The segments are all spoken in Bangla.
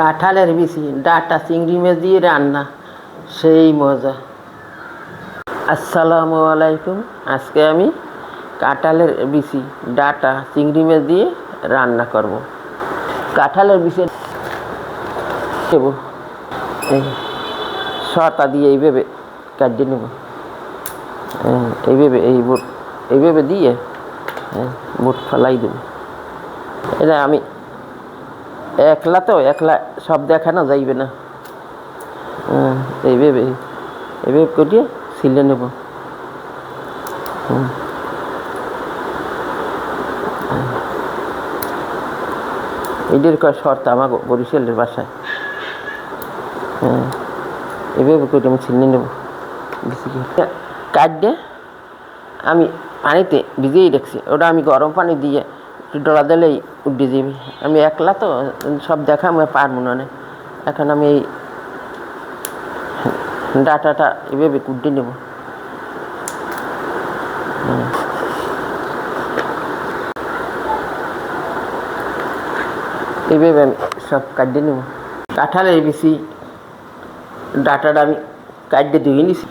কাঁঠালের বিচি ডাঁটা চিংড়ি মাছ দিয়ে রান্না সেই মজা। আসসালামু আলাইকুম। আজকে আমি কাঁঠালের বিচি ডাঁটা চিংড়ি মাছ দিয়ে রান্না করব। কাঁঠালের বিচি দেব, এই শটা দিয়ে এইভাবে কাটিয়ে নেব, এইভাবে এইভাবে দিয়ে বুট ফেলাই দেব। এটা আমি একলা সব দেখানো যাইবে না, এইভাবে এইভাবে করিয়ে ছিলে নেব। এদের শর্ত আমাকে বরিশালের বাসায়, এইভাবে করে আমি ছিলে নেব। কাটিয়ে আমি পানিতে ভিজিয়েই রাখছি, ওটা আমি গরম পানি দিয়ে ডলা দিলেই উঠে যাবি। আমি একলা তো সব দেখা আমি পারবো না। এখন আমি এই ডাঁটাটা এভাবে কুটে নেব। এইভাবে আমি সব কাটিয়ে নেব। কাঁঠালের বিচি ডাঁটাটা আমি কাটিয়ে ধুয়ে নিছি,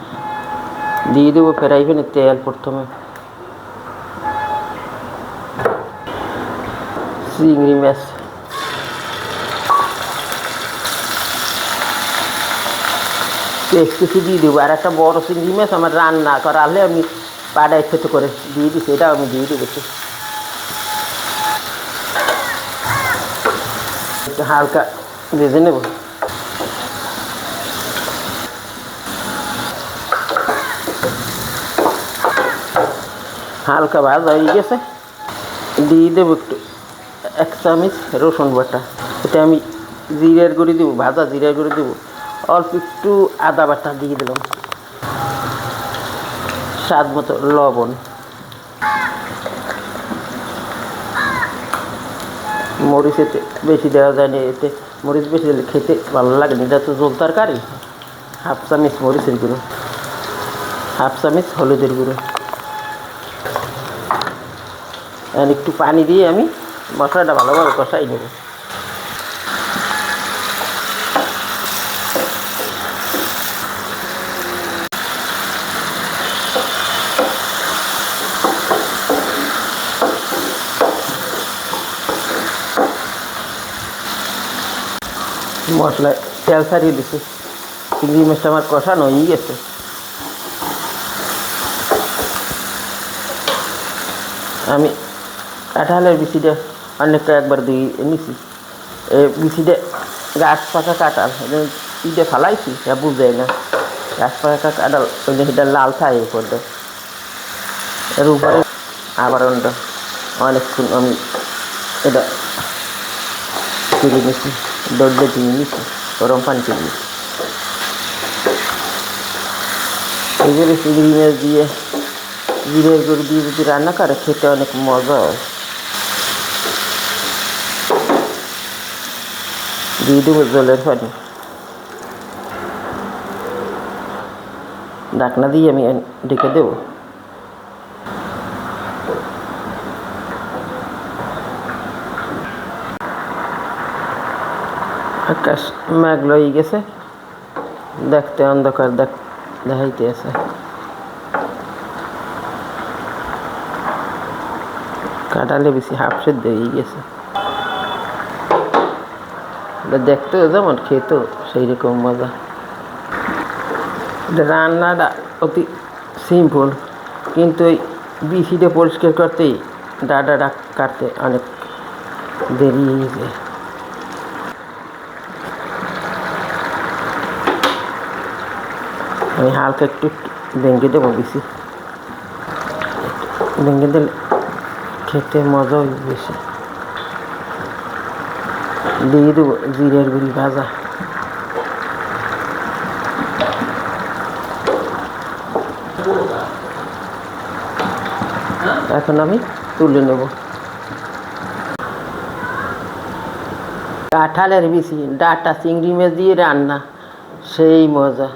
দিয়ে দেবো ফ্রাই প্যানে তেল। প্রথমে চিংড়ি মাছ কিছু দিয়ে দেবো, আর একটা বড় চিংড়ি মাছ আমার রান্না করা হলে আমি পাড়ায় ছোটো করে দিয়ে দিচ্ছি, এটাও আমি দিয়ে দেবো। একটু হালকা ভেজে নেব। হালকা ভাজা হয়ে গেছে, দিয়ে দেবো একটু 1 চামচ রসুন বাটা। এটা আমি জিরার গুঁড়ি দেবো, ভাজা জিরার গুঁড়ি দেবো। অল্প একটু আদা বাটা দিয়ে দিলাম, স্বাদ মতো লবণ। মরিচ এতে বেশি দেওয়া যায় না, এতে মরিচ বেশি দিলে খেতে ভালো লাগে না, এটা তো ঝোল তরকারি। 1/2 চামচ মরিচের গুঁড়ো, 1/2 চামচ হলুদের গুঁড়ো। আর একটু পানি দিয়ে আমি মশলাটা ভালোভাবে কষাই নেব। মশলায় তেল ছাড়িয়ে দিছি, চিংড়ি মাছটা আমার কষানো হয়ে গেছে। আমি কাঁঠালের বিচিটা অনেকটা একবার দিয়ে নিছি। এই বিচিটা গাছ পাকা কাঁঠাল, পিঠে ফালাইছি, এটা বুঝে না। গাছ পাকা কাঁঠাল ওই সেটা লাল থাকে উপরে, এর উপরে আবার অনেকক্ষণ আমি এটা তুলে নিচ্ছি, দৌড়ে দিয়ে নিচ্ছি, গরম পানি তুলে নিচ্ছি। এইগুলো চিংড়ি মাছ দিয়ে জিরের গুঁড়ো দিয়ে যদি রান্না করে খেতে অনেক মজা হয়। দিয়ে দেবো জলের পানি, ঢাকনা দিয়ে আমি ঢেকে দেবো। আকাশ মেঘলা হয়ে গেছে, দেখতে অন্ধকার দেখাইতে আছে। কাঁঠালে বেশি হাফ সেদ্ধ হয়ে গেছে, দেখতেও যেমন খেতেও সেই রকম মজা। রান্নাটা অতি সিম্পল, কিন্তু ওই বিচিটা পরিষ্কার করতেই ডাঁটাটা কাটতে অনেক দেরি হয়ে যায়। আমি হালকা একটু ভেঙে দেবো, বেশি ভেঙে দিলে খেতে মজা বেশি। দিয়ে দেবো জিরের গুঁড়ি ভাজা। এখন আমি তুলে নেব। কাঁঠালের বিচি ডাঁটা চিংড়ি মাছ দিয়ে রান্না সেই মজা।